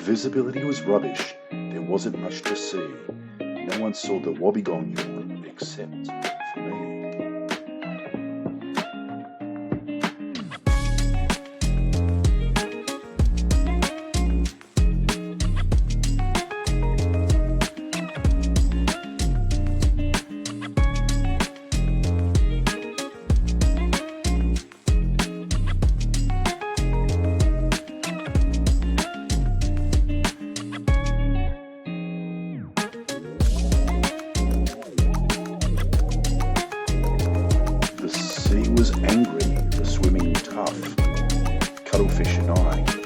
visibility was rubbish. There wasn't much to see. No one saw the wobbegong yawn except for me. The sea was angry for swimming tough, cuttlefish and I